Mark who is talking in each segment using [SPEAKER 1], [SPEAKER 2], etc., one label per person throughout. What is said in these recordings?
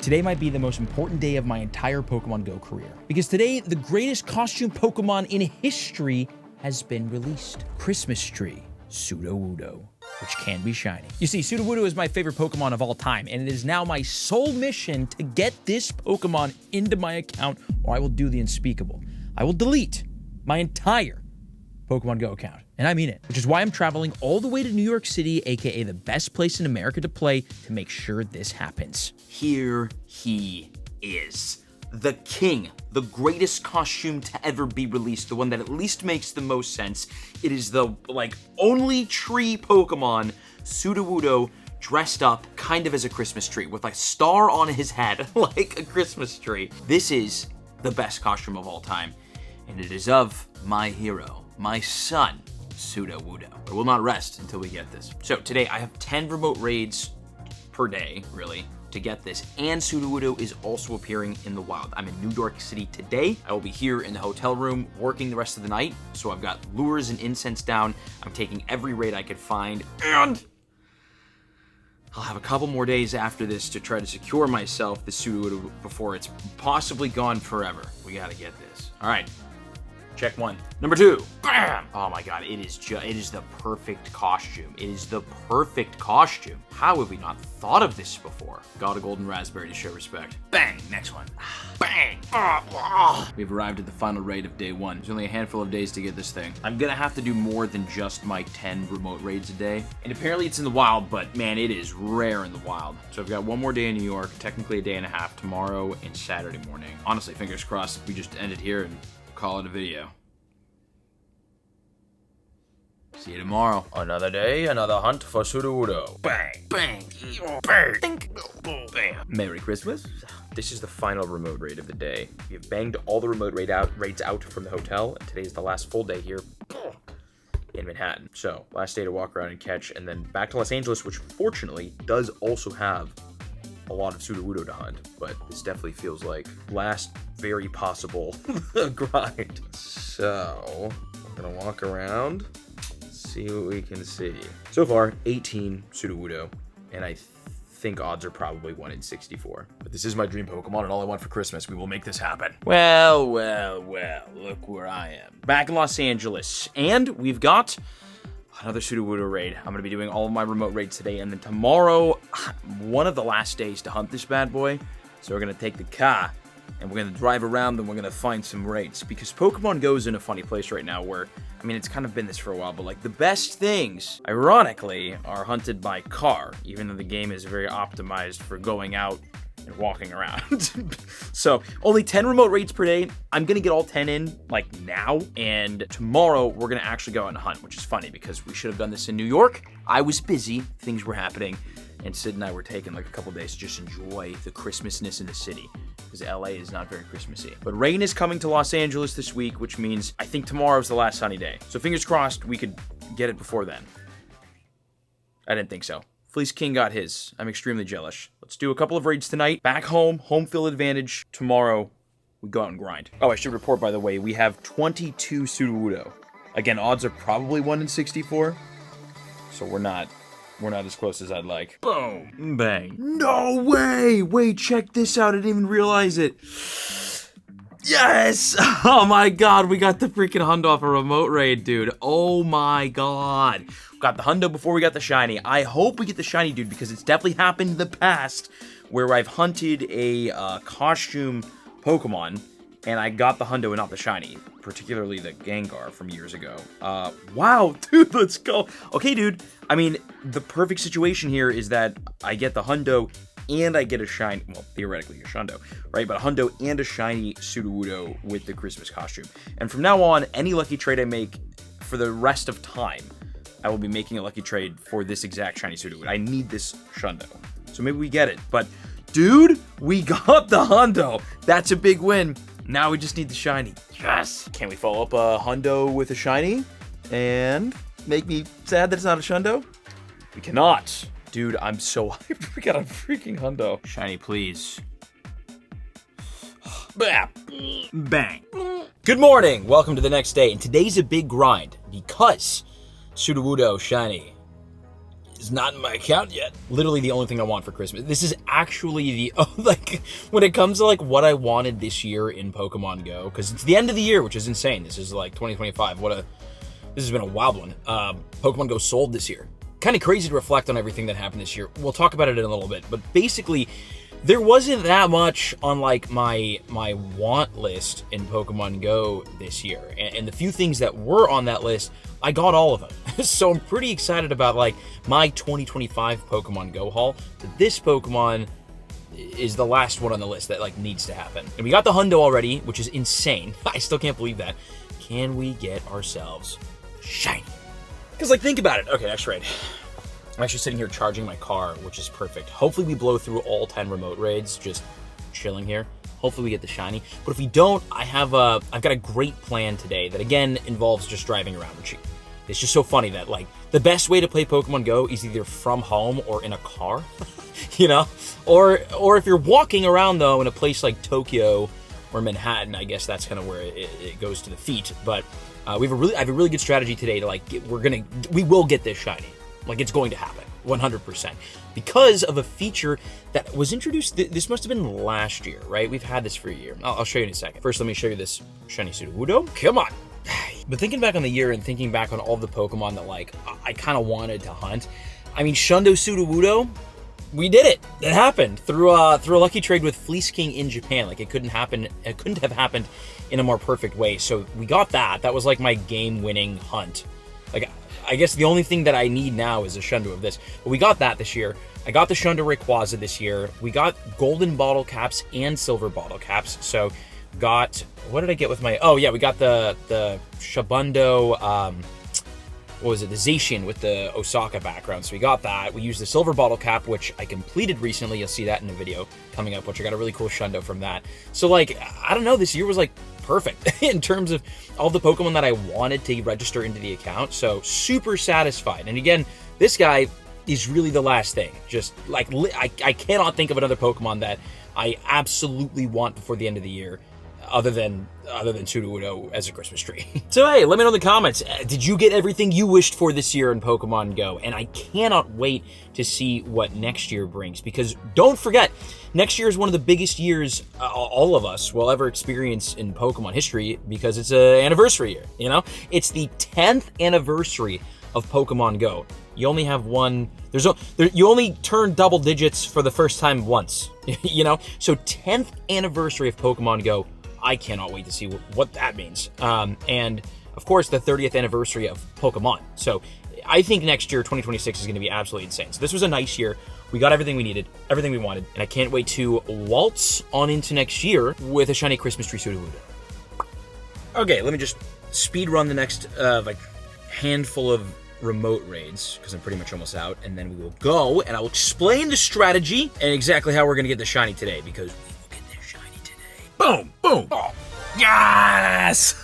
[SPEAKER 1] Today might be the most important day of my entire Pokemon Go career, because today, the greatest costume Pokemon in history has been released. Christmas Tree, Sudowoodo, which can be shiny. You see, Sudowoodo is my favorite Pokemon of all time, and it is now my sole mission to get this Pokemon into my account, or I will do the unspeakable. I will delete my entire Pokemon Go account, and I mean it, which is why I'm traveling all the way to New York City, aka the best place in America to play, to make sure this happens.
[SPEAKER 2] Here he is. The king, the greatest costume to ever be released, the one that at least makes the most sense. It is the, only tree Pokemon, Sudowoodo, dressed up kind of as a Christmas tree with a star on his head, like a Christmas tree. This is the best costume of all time, and it is of my hero, my son, Sudowoodo. I will not rest until we get this. So today I have 10 remote raids per day, really, to get this, and Sudowoodo is also appearing in the wild. I'm in New York City today. I will be here in the hotel room working the rest of the night, so I've got lures and incense down. I'm taking every raid I could find, and I'll have a couple more days after this to try to secure myself the Sudowoodo before it's possibly gone forever. We gotta get this. All right. Check one. Number two, bam! Oh my God, it is the perfect costume. It is the perfect costume. How have we not thought of this before? Got a golden raspberry to show respect. Bang, next one. Bang! We've arrived at the final raid of day one. There's only a handful of days to get this thing. I'm gonna have to do more than just my 10 remote raids a day. And apparently it's in the wild, but man, it is rare in the wild. So I've got one more day in New York, technically a day and a half, tomorrow and Saturday morning. Honestly, fingers crossed, we just end it here and call it a video. See you tomorrow. Another day, another hunt for Sudowoodo. Bang, bang, bang, think, bam. Merry Christmas. This is the final remote raid of the day. We've banged all the remote raids out from the hotel, and today is the last full day here in Manhattan. So, last day to walk around and catch, and then back to Los Angeles, which fortunately does also have a lot of Sudowoodo to hunt, but this definitely feels like last very possible grind. So, we're gonna walk around, see what we can see. So far, 18 Sudowoodo, and I think odds are probably 1 in 64. But this is my dream Pokemon and all I want for Christmas. We will make this happen. Well, look where I am. Back in Los Angeles, and we've got another Sudowoodo raid. I'm gonna be doing all of my remote raids today, and then tomorrow, one of the last days to hunt this bad boy. So we're gonna take the car, and we're gonna drive around, and we're gonna find some raids. Because Pokemon Go is in a funny place right now where, I mean, it's kind of been this for a while, but the best things, ironically, are hunted by car, even though the game is very optimized for going out and walking around. So, only 10 remote raids per day. I'm gonna get all 10 in, now, and tomorrow we're gonna actually go out and hunt, which is funny because we should have done this in New York. I was busy, things were happening, and Sid and I were taking a couple days to just enjoy the Christmasness in the city, because LA is not very Christmassy. But rain is coming to Los Angeles this week, which means I think tomorrow's the last sunny day. So fingers crossed we could get it before then. I didn't think so. Fleece King got his. I'm extremely jealous. Let's do a couple of raids tonight. Back home field advantage. Tomorrow, we go out and grind. Oh, I should report, by the way, we have 22 Sudowoodo. Again, odds are probably 1 in 64, so we're not as close as I'd like. Boom. Bang. No way! Wait, check this out. I didn't even realize it. Yes! Oh my God, we got the freaking hundo off a remote raid, dude. Oh my God. Got the hundo before we got the shiny. I hope we get the shiny, dude, because it's definitely happened in the past where I've hunted a costume Pokemon and I got the hundo and not the shiny, particularly the Gengar from years ago. Wow, dude, let's go. Okay, dude, I mean, the perfect situation here is that I get the hundo and I get a shiny, well, theoretically a shundo, right? But a hundo and a shiny Sudowoodo with the Christmas costume. And from now on, any lucky trade I make for the rest of time, I will be making a lucky trade for this exact shiny Sudowoodo. I need this shundo, so maybe we get it. But, dude, we got the hundo. That's a big win. Now we just need the shiny. Yes! Can we follow up a hundo with a shiny and make me sad that it's not a shundo? We cannot. Dude, I'm so hyped. We got a freaking hundo. Shiny, please. Bang. Good morning. Welcome to the next day. And today's a big grind because Sudowoodo shiny is not in my account yet. Literally the only thing I want for Christmas. This is actually the, like, when it comes to, like, what I wanted this year in Pokemon Go, because it's the end of the year, which is insane. This is, like, 2025. This has been a wild one. Pokemon Go sold this year. Kind of crazy to reflect on everything that happened this year. We'll talk about it in a little bit, but basically, there wasn't that much on, like, my want list in Pokemon Go this year. And the few things that were on that list, I got all of them. So I'm pretty excited about, like, my 2025 Pokemon Go haul. But this Pokemon is the last one on the list that, like, needs to happen. And we got the Hundo already, which is insane. I still can't believe that. Can we get ourselves shiny? Because, like, think about it. Okay, next raid. I'm actually sitting here charging my car, which is perfect. Hopefully we blow through all 10 remote raids, just chilling here. Hopefully we get the shiny. But if we don't, I've got a great plan today that, again, involves just driving around. It's just so funny that, like, the best way to play Pokemon Go is either from home or in a car, you know? Or if you're walking around, though, in a place like Tokyo or Manhattan, I guess that's kind of where it goes to the feet. But I have a really good strategy today to, like, we will get this shiny. Like, it's going to happen, 100%. Because of a feature that was introduced, this must have been last year, right? We've had this for a year. I'll show you in a second. First, let me show you this shiny Sudowoodo. Come on. But thinking back on the year and thinking back on all the Pokemon that, like, I kind of wanted to hunt, I mean, Shundo Sudowoodo, we did it. It happened through a lucky trade with Fleece King in Japan. Like, it couldn't have happened in a more perfect way. So we got that. That was, like, my game-winning hunt. Like, I guess the only thing that I need now is a Shundo of this. But we got that this year. I got the Shundo Rayquaza this year. We got golden bottle caps and silver bottle caps. So got, what did I get with my, oh yeah, we got the Shabundo, what was it, the Zacian with the Osaka background. So we got that. We used the silver bottle cap, which I completed recently. You'll see that in a video coming up, which I got a really cool Shundo from that. So, like, I don't know, this year was, like, perfect in terms of all the Pokemon that I wanted to register into the account. So super satisfied. And again, this guy is really the last thing. Just, like, I cannot think of another Pokemon that I absolutely want before the end of the year, other than Sudowoodo as a Christmas tree. So hey, let me know in the comments, did you get everything you wished for this year in Pokemon Go? And I cannot wait to see what next year brings, because don't forget, next year is one of the biggest years all of us will ever experience in Pokemon history, because it's an anniversary year, you know? It's the 10th anniversary of Pokemon Go. You only have one, you only turn double digits for the first time once, you know? So 10th anniversary of Pokemon Go. I cannot wait to see what that means. And of course, the 30th anniversary of Pokemon. So I think next year, 2026, is going to be absolutely insane. So this was a nice year. We got everything we needed, everything we wanted, and I can't wait to waltz on into next year with a shiny Christmas tree Sudowoodo. Okay, let me just speed run the next like handful of remote raids, because I'm pretty much almost out, and then we will go, and I will explain the strategy and exactly how we're going to get the shiny today, because boom, boom. Oh, yes!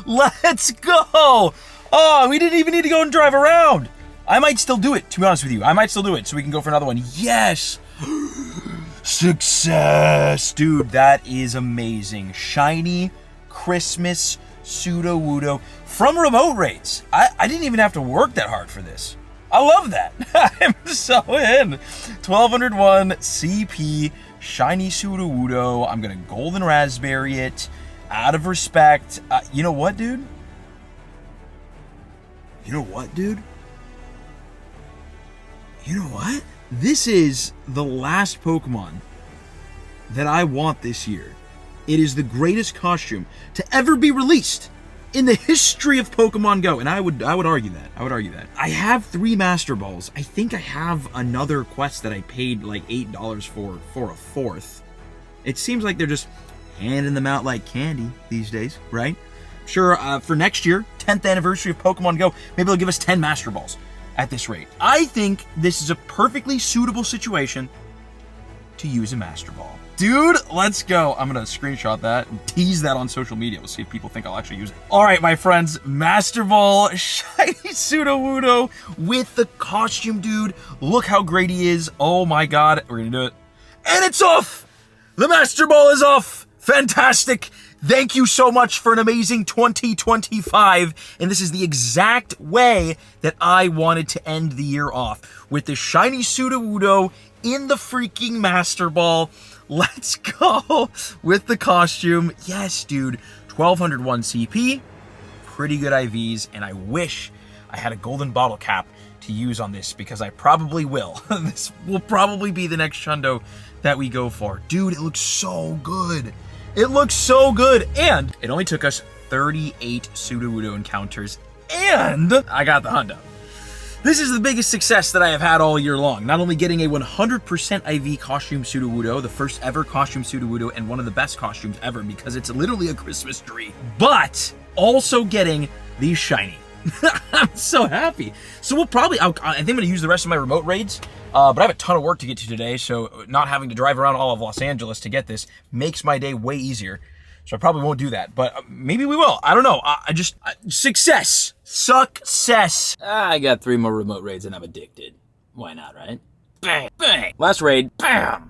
[SPEAKER 2] Let's go! Oh, we didn't even need to go and drive around. I might still do it, to be honest with you. I might still do it, so we can go for another one. Yes! Success! Dude, that is amazing. Shiny Christmas Sudowoodo from remote raids. I didn't even have to work that hard for this. I love that. I'm so in. 1201 CP. Shiny Sudowoodo. I'm gonna golden raspberry it out of respect. You know what, dude? You know what, dude? You know what? This is the last Pokemon that I want this year. It is the greatest costume to ever be released in the history of Pokemon Go, and I would argue that. I have 3 Master Balls. I think I have another quest that I paid like $8 for a 4th. It seems like they're just handing them out like candy these days, right? Sure, for next year, 10th anniversary of Pokemon Go, maybe they'll give us 10 Master Balls at this rate. I think this is a perfectly suitable situation to use a Master Ball. Dude, let's go. I'm going to screenshot that and tease that on social media. We'll see if people think I'll actually use it. All right, my friends, Master Ball, shiny Sudowoodo with the costume, dude. Look how great he is. Oh my God, we're going to do it. And it's off. The Master Ball is off. Fantastic. Thank you so much for an amazing 2025. And this is the exact way that I wanted to end the year off, with the shiny Sudowoodo in the freaking Master Ball. Let's go with the costume. Yes, dude. 1201 CP. Pretty good IVs. And I wish I had a golden bottle cap to use on this, because I probably will. This will probably be the next Shundo that we go for. Dude, it looks so good. It looks so good. And it only took us 38 Sudowoodo encounters, and I got the hundo. This is the biggest success that I have had all year long. Not only getting a 100% IV costume Sudowoodo, the first ever costume Sudowoodo, and one of the best costumes ever, because it's literally a Christmas tree, but also getting the shiny. I'm so happy. So we'll probably, I think I'm going to use the rest of my remote raids, but I have a ton of work to get to today, so not having to drive around all of Los Angeles to get this makes my day way easier. So I probably won't do that, but maybe we will. I don't know. Success. Success.
[SPEAKER 3] I got 3 more remote raids and I'm addicted. Why not, right? Bang, bang. Last raid, bam.